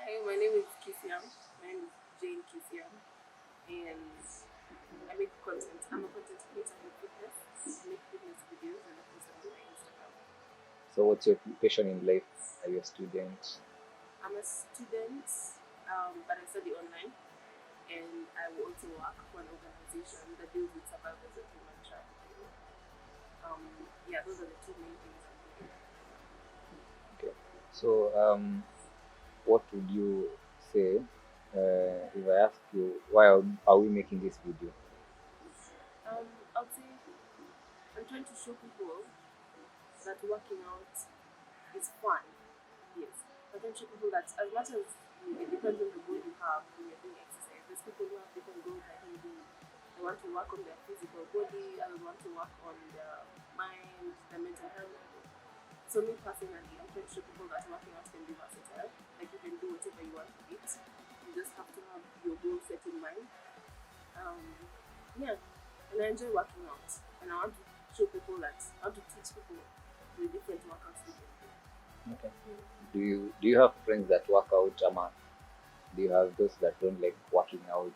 Hi, my name is Kisiam. My name is Jane Kisiam, and I make content. I'm a content creator in fitness. I make fitness videos and I post them on my Instagram. So, what's your occupation in life? Are you a student? I'm a student, but I study online, and I will also work for an organization that deals with survivors of human trafficking. Yeah, those are the two main things I'm doing. Okay. So, what would you say if I ask you why are we making this video? I'll say I'm trying to show people that working out is fun. Yes. But then show people that as much as it depends on the goal you have when you're doing exercise, there's people who have different goals that maybe they want to work on their physical body, others want to work on their mind, their mental health. So me personally, I'm trying to show people that working out can be versatile. Like you can do whatever you want with it. You just have to have your goal set in mind. Um, yeah. And I enjoy working out. And I want to show people that I want to teach people the different workouts they can do. Okay. Do you have friends that work out, Ama? Do you have those that don't like working out?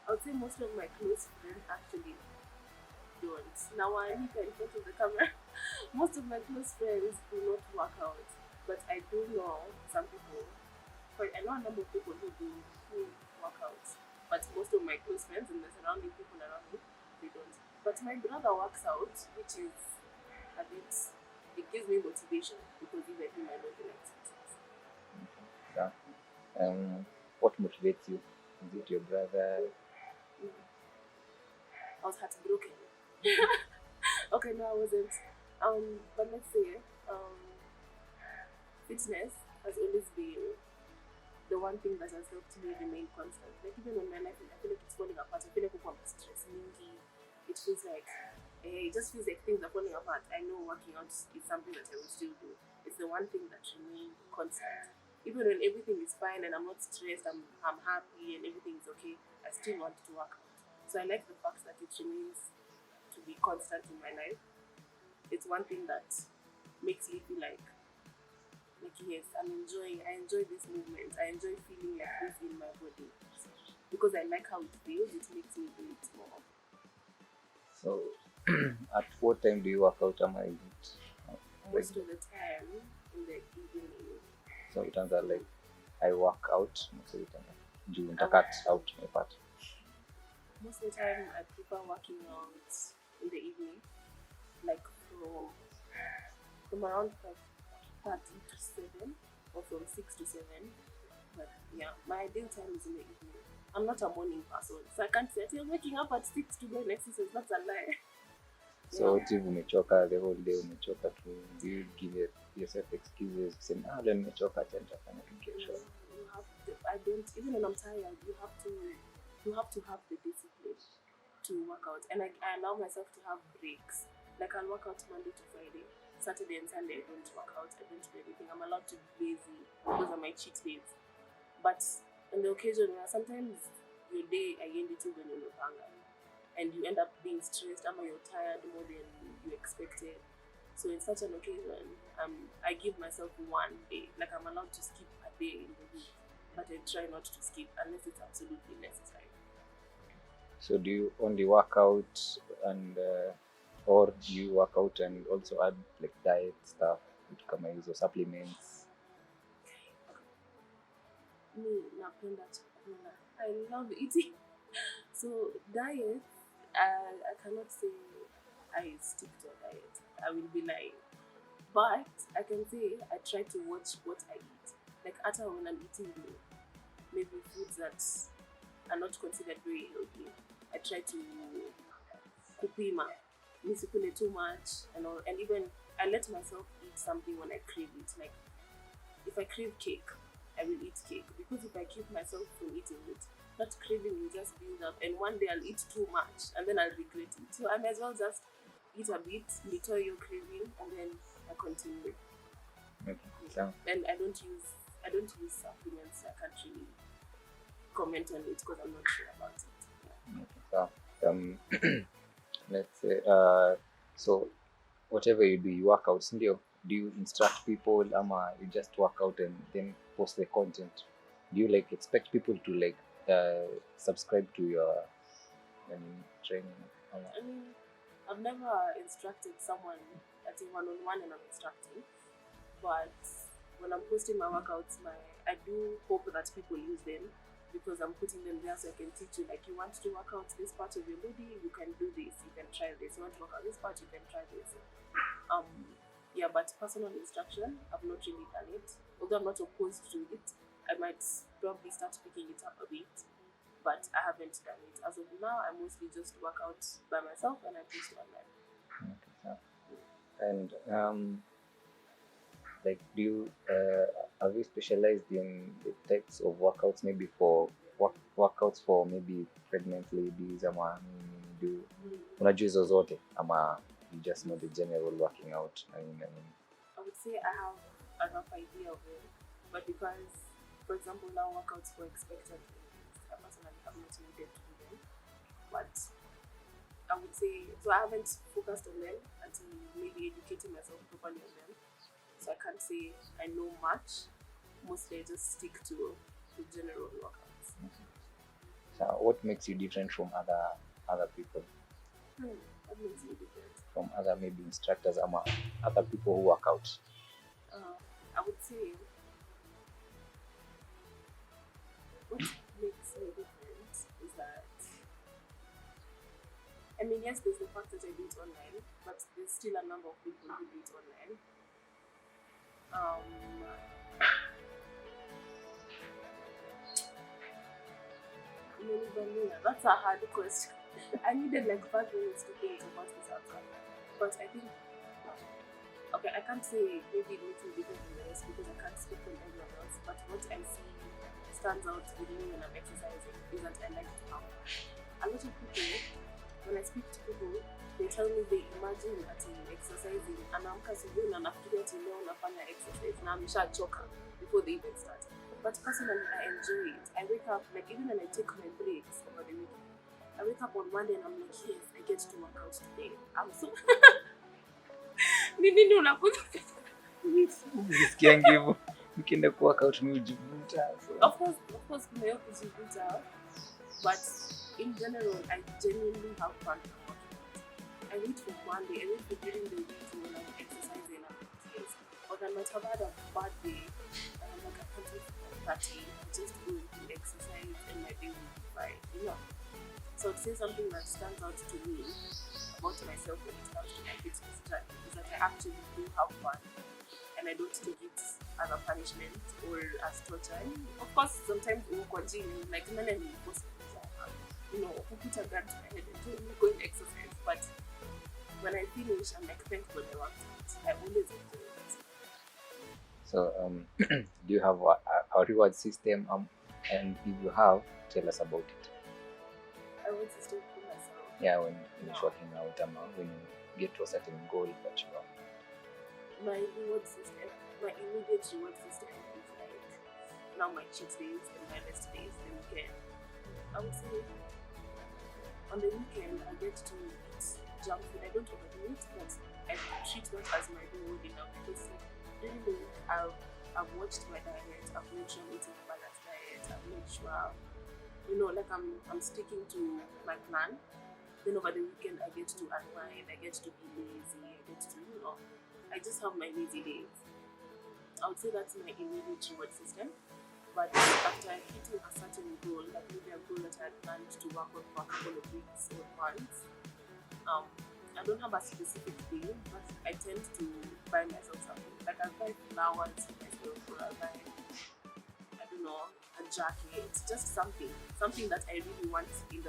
I would say most of my close friends actually don't. Now I'm here in front of the camera. Most of my close friends do not work out, but I do know some people. I know a number of people who work out, but most of my close friends and the surrounding people around me, they don't. But my brother works out, which is a bit. It gives me motivation because even him, I don't like exercise. Yeah. What motivates you? Is it your brother? I was heartbroken. Okay, no, I wasn't. But let's say, um, fitness has always been the one thing that has helped me remain constant. Like even when my life, I feel like it's falling apart. I feel like I'm stress mingy. It feels like it just feels like things are falling apart. I know working out is something that I will still do. It's the one thing that remains constant. Even when everything is fine and I'm not stressed, I'm happy and everything is okay, I still want to work out. So I like the fact that it remains to be constant in my life. It's one thing that makes me feel like yes, I enjoy this movement. I enjoy feeling like this in my body. Because I like how it feels, it makes me do it more. So, at what time do you work out, Ama? Is it Most regular? of the time in the evening. So, it turns out like I work out most of the time. Do you Um, cut out my part? Most of the time I prefer working out in the evening, like from around 5:30 to 7 or from 6 to 7. But yeah, my ideal time is in the evening. I'm not a morning person, so I can't say I'm waking up at 6 to do an exercise. That's a lie. So Yeah. what if umechoka the whole day, umechoka tu, do you give yourself excuses saying, leo nimechoka, acha nitafanya tu kesho? You have to, I don't even when I'm tired, you have to have the discipline to work out. And I allow myself to have breaks. Like I'll work out Monday to Friday. Saturday and Sunday I don't work out, I don't do anything. I'm allowed to be lazy. Those are my cheat days. But on the occasion where sometimes your day aiendi tu venye umepanga and you end up being stressed or you're tired more than you expected. So in such an occasion, I give myself one day. Like I'm allowed to skip a day in the week, but I try not to skip unless it's absolutely necessary. So do you only work out and or do you work out and also add like diet stuff, vitu kama hizo supplements? Me, napenda chakula. I love eating. So diet, I cannot say I stick to a diet. I will be lying. But I can say I try to watch what I eat. Like after when I'm eating maybe foods that are not considered very healthy, I try to kupima, nisikule too much and all. And even I let myself eat something when I crave it. Like if I crave cake, I will eat cake because if I keep myself from eating it, that craving will just build up, and one day I'll eat too much, and then I'll regret it. So I may as well just eat a bit, little your craving, and then I continue. Okay. So, And I don't use supplements. I can't really comment on it because I'm not sure about it. Yeah. okay. So let's say so whatever you do, you work out, sindio? Do you instruct people ama you just work out and then post the content, do you like expect people to like subscribe to your training? I mean, I've never instructed someone at a one-on-one and I'm instructing, but when I'm posting my workouts, I do hope that people use them because I'm putting them there so I can teach you. Like, you want to work out this part of your body, you can do this, you can try this. You want to work out this part, you can try this. Yeah, but personal instruction, I've not really done it. Although I'm not opposed to it, I might probably start picking it up a bit, but I haven't done it. As of now, I mostly just work out by myself and I post online. Okay, so, and like, do you have you specialized in the types of workouts, maybe for workouts for maybe pregnant ladies, ama do unajua hizo zote, ama you just know the general working out? I would say I have a rough idea of it, but because, for example, now workouts for expectant ladies, I personally have not needed to do them, but I would say, so I haven't focused on them until maybe educating myself properly on them. So I can't say I know much. Mostly I just stick to the general workouts. So what makes you different from other people? What makes me different? From other maybe instructors or other people who work out? I would say what makes me different is that, I mean, yes, there's the fact that I do it online, but there's still a number of people who do it online. That's a hard question. I needed like 5 minutes to think about this answer. But I think, okay, I can't say maybe it makes me different from the rest because I can't speak from everyone else. But what I see stands out with me when I'm exercising is that I like to have fun. A lot of people, when I speak to people, they tell me they imagine ati exercising, anaamka asubuhi na nafikiria ati leo nafanya exercise na ameshachoka before they even start. But personally, I enjoy it. I wake up, like even when I take my breaks over the weekend, I wake up on Monday and I'm like, yes, I get to work out today. I'm so... Nini unakuja? Ukisikia hivyo nikienda ku work out mimi hujivuta. Of course kuna hiyo kujivuta, but in general, I genuinely have fun. I wait for Monday, I wait for during the week when I'm exercising and yes. But I might have had a bad day and I'm like, I can't wait for that day. Just go and do exercise and my day will be fine, you know. So to say something that stands out to me about myself when it comes to my fitness journey is that I actually do have fun and I don't take it as a punishment or as torture. I mean, of course, sometimes we walk on gym, like none you know, who put a gun to my head and told me go and exercise, but when I finish, I'm like, thank God I worked out. I always enjoy it. So, do you have a reward system? And if you have, tell us about it. A reward system for myself? Yeah, when you're working out, when you get to a certain goal that you have. My reward system, my immediate reward system is like now my cheat days and my rest days, the weekend. I would say on the weekend I get to eat junk food. I don't overdo it, but I treat that as my reward enough because during the week I've watched my diet, I've made sure I'm eating a balanced diet, I've made sure, you know, like I'm sticking to my plan. Then over the weekend I get to unwind, I get to be lazy, I get to, you know, I just have my lazy days. I would say that's my immediate reward system. But after hitting a certain goal, like maybe a goal that I had planned to work on for a couple of weeks or months, I don't have a specific thing, but I tend to buy myself something. Like I'll buy flowers for myself, or I'll buy, I don't know, a jacket, just something that I really want in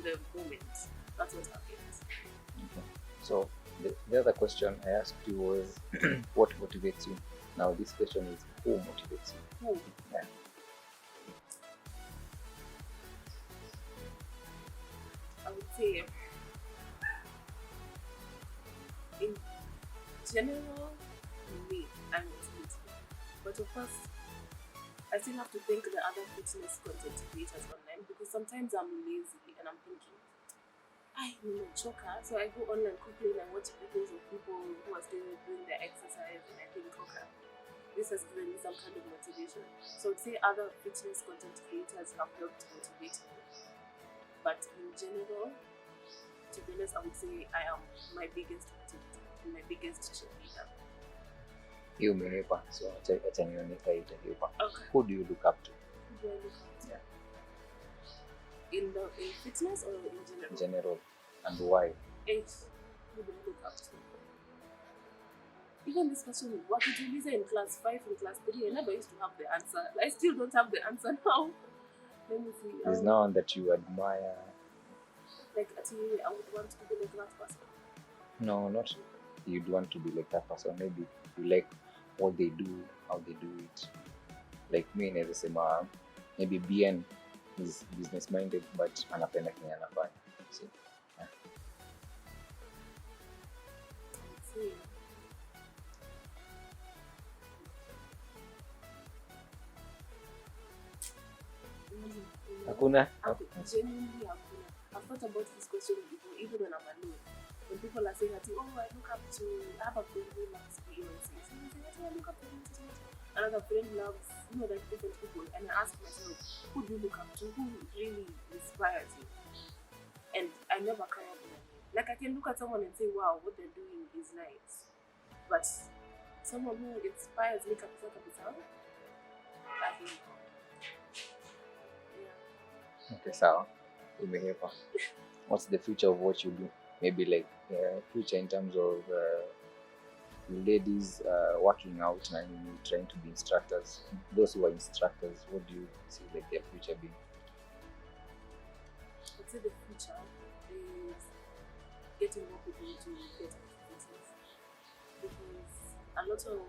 the moment. That's what happens. Okay. So the other question I asked you was, what motivates you? Now this question is, who motivates you? Who? Yeah. I would say, in general, me, I'm motivated. But of course, I still have to thank the other fitness content creators online because sometimes I'm lazy and I'm thinking, I'm a choker. So I go online quickly and I watch videos of people who are still doing their exercise and I think, okay, this has given me some kind of motivation. So I would say other fitness content creators have helped motivate me. But in general, to be honest, I would say I am my biggest motivator, my biggest cheerleader. Hiyo umenipa, so acha nione kama itanipa. Okay. Who do you look up to? Who do I look up to? In fitness or in general? In general, and why? Who do I look up to? Even this question, what did you listen in class 5 and class 3? I never used to have the answer. I still don't have the answer now. Let me see. There's no one that you admire. Like, actually, I would want to be like that person. No, not you'd want to be like that person. Maybe you like what they do, how they do it. Like me, naweza sema maybe BN is business minded, but anapenda kenye anafanya. See? Yeah. Let's see. Hakuna? Genuinely hakuna. I've thought about this question before, even when I'm alone. When people are saying that, oh, I look up to, I have a friend who loves Beyonce. So I say, I look up to Beyonce. Another friend loves, like different people. And I ask myself, who do you look up to? Who really inspires you? And I never come up with a name. Like, I can look at someone and say, wow, what they're doing is nice. But someone who inspires me, I think. Okay, sawa. Umenipa. What's the future of what you do? Maybe like future in terms of ladies working out and trying to be instructors. Those who are instructors, what do you see like their future being? I'd say the future is getting more people to get into fitness. Because a lot of,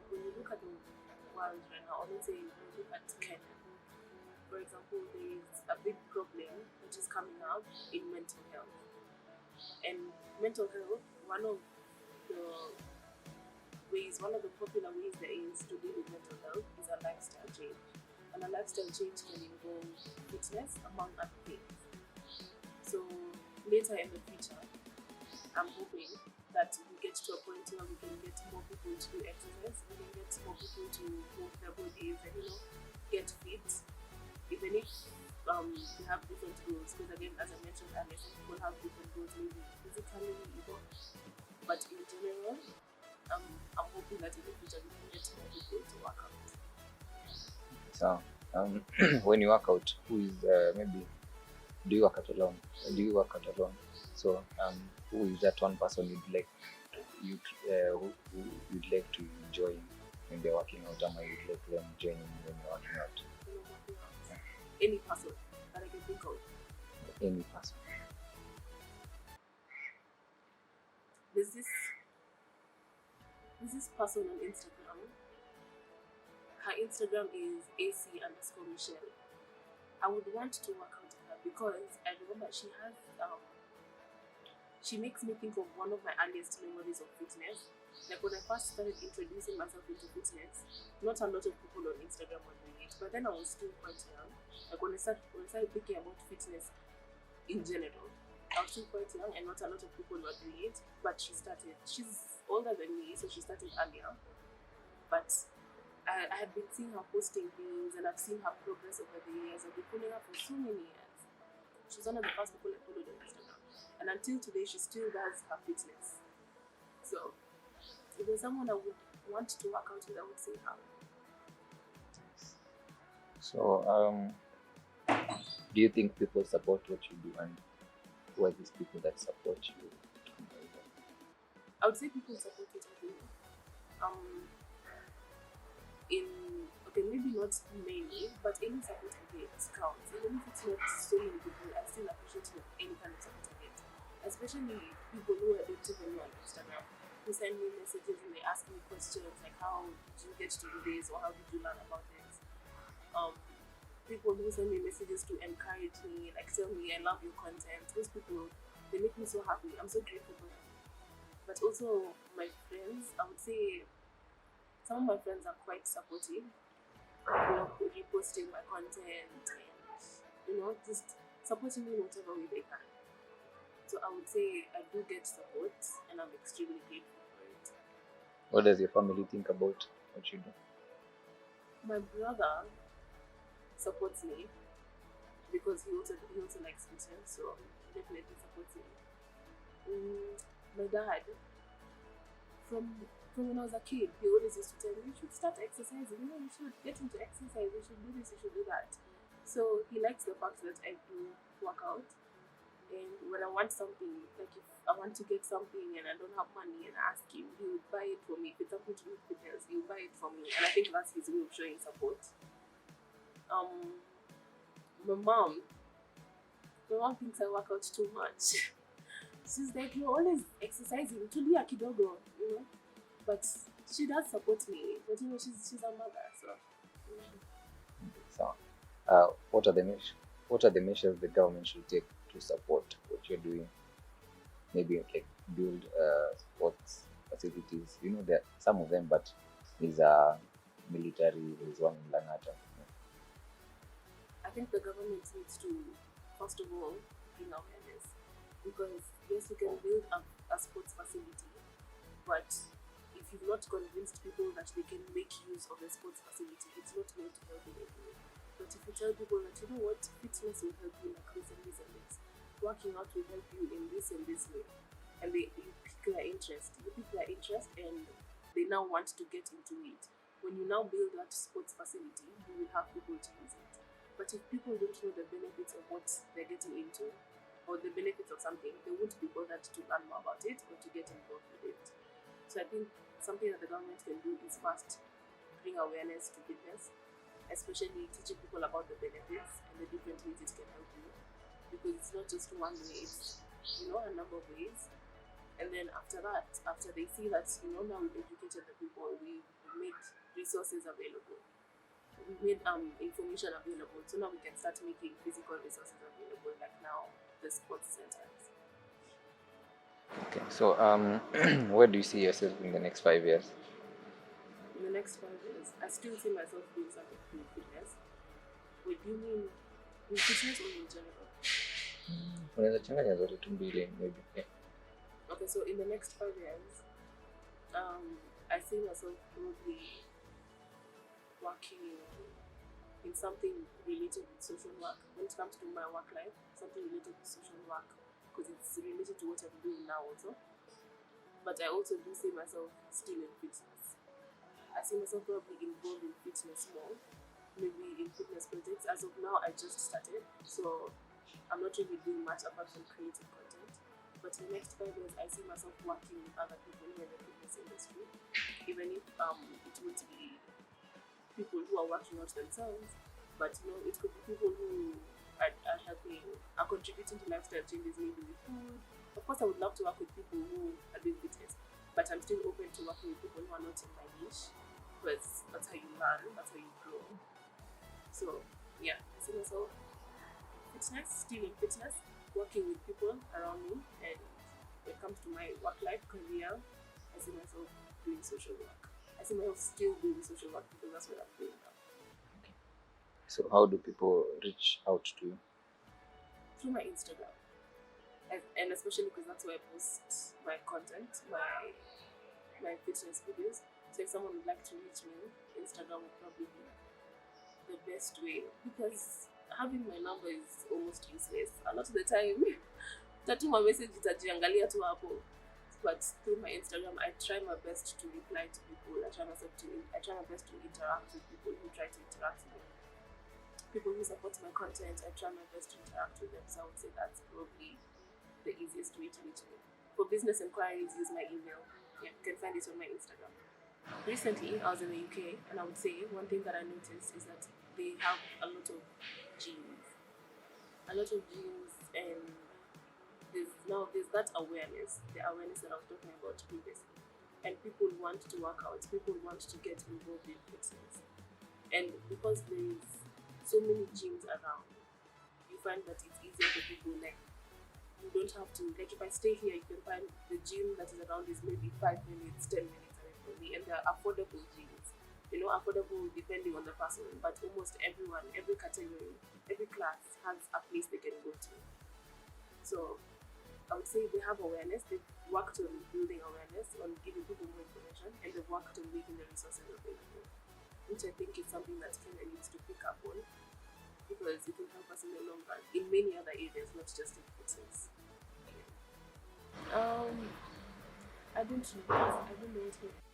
when you look at the world right now, or let's say when you look at Kenya, for example, there's a big problem which is coming out in mental health. And mental health, one of the popular ways there is to deal with mental health is a lifestyle change. And a lifestyle change can involve fitness, among other things. So later in the future, I'm hoping that we get to a point where we can get more people to do exercise, we can get more people to move their bodies and get fit. Even if we have different goals, because again, as I mentioned earlier, some people have different goals, maybe physically, but in general, I'm hoping that in the future we can get more people to work out. So, when you work out, who is maybe do you work out alone? So, who is that one person you'd like who you'd like to join when they're working out, or you'd like them joining when you're working out? Any person that I can think of. Any person. There's this person on Instagram. Her Instagram is AC_Michelle. I would want to work out with her because I remember she has she makes me think of one of my earliest memories of fitness. Like when I first started introducing myself into fitness, not a lot of people on Instagram were doing it, but then I was still quite young. Like when I started thinking about fitness in general, I was still quite young and not a lot of people were doing it, but she started. She's older than me, so she started earlier. But I had been seeing her posting things and I've seen her progress over the years. I've been following her for so many years. She's one of the first people I followed on Instagram. And until today, she still does her fitness. So if there's someone I would want to work out with, I would say her. So, do you think people support what you do, and who are these people that support you? I would say people support what I do. Maybe not mainly, but any support I get counts. Even if it's not so many people, I still appreciate any kind of support I get. Especially people who I don't even know on Instagram, who send me messages and they ask me questions like, how did you get to do this, or how did you learn about this? People who send me messages to encourage me, like tell me I love your content. Those people, they make me so happy. I'm so grateful for them. But also my friends, I would say some of my friends are quite supportive. Reposting my content and just supporting me in whatever way they can. So I would say I do get support and I'm extremely grateful for it. What does your family think about what you do? My brother supports me because he also likes fitness, so he definitely supports me. My dad, from when I was a kid, he always used to tell me, you should start exercising, you should get into exercise, you should do this, you should do that. So he likes the fact that I do work out. And when I want something, like if I want to get something and I don't have money and I ask him, he would buy it for me. If it's something to do with fitness, he will buy it for me. And I think that's his way of showing support. Um, my mom, thinks I work out too much. She's like, you're always exercising, tulia kidogo, you know. But she does support me. But she's a mother, so. So, what are the measures the government should take to support what you're doing? Maybe like build sports facilities. There are some of them, but these are military. There's one in Langata. I think the government needs to, first of all, bring awareness. Because, yes, you can build a sports facility, but if you've not convinced people that they can make use of the sports facility, it's not going to help anything. But if you tell people that, you know what, fitness will help you like this and this and this, working out will help you in this and this way, and you pick their interest, and they now want to get into it. When you now build that sports facility, you will have people to use it. But if people don't know the benefits of what they're getting into, or the benefits of something, they won't be bothered to learn more about it or to get involved with it. So I think something that the government can do is first bring awareness to fitness, especially teaching people about the benefits and the different ways it can help you. Because it's not just one way, it's a number of ways. And then after that, after they see that now we've educated the people, we made resources available. We made information available. So now we can start making physical resources available, like now the sports centers. Okay, so where do you see yourself in the next 5 years? In the next 5 years, I still see myself doing something with fitness. Wait, do you mean in fitness or in general? Unaweza changanya zote tu mbili maybe. Yeah. Okay, so in the next 5 years, I see myself probably working in something related with social work. When it comes to my work life, something related to social work, because it's related to what I'm doing now also. But I also do see myself still in fitness. I see myself probably involved in fitness more, maybe in fitness projects. As of now, I just started, so I'm not really doing much apart from creating content. But in the next 5 years, I see myself working with other people who are in the fitness industry, even if it would be people who are working out themselves, but it could be people who are helping, are contributing to lifestyle changes, maybe with food. Of course, I would love to work with people who are doing fitness, but I'm still open to working with people who are not in my niche, because that's how you learn, that's how you grow. So yeah, I see myself still in fitness, working with people around me, and when it comes to my work life career, I see myself doing social work. I see myself still doing social work because that's what I'm doing now. So how do people reach out to you? Through my Instagram, and especially because that's where I post my content, my fitness videos. So if someone would like to reach me, Instagram would probably be the best way, because having my number is almost useless. A lot of the time, tatuma message itajiangalia tu hapo. But through my Instagram, I try my best to reply to people. I try my best to interact with people who try to interact with me. People who support my content, I try my best to interact with them. So I would say that's probably the easiest way to reach me. For business inquiries, use my email. Yeah, you can find it on my Instagram. Recently, I was in the UK, and I would say one thing that I noticed is that they have a lot of gyms. And there's that awareness, the awareness that I was talking about previously. And people want to work out, people want to get involved in fitness. And because there is so many gyms around, you find that it's easier for people. Like, you don't have to, like, if I stay here, you can find the gym that is around is maybe 5 minutes, 10 minutes away from me, and they're affordable gyms. Affordable depending on the person, but almost everyone, every category, every class has a place they can go to. So I would say they have awareness, they've worked on building awareness, on giving people more information, and they've worked on making the resources available, which I think is something that Kenya needs to pick up on, because it will help us in the long run in many other areas, not just in fitness. I don't know. I don't know what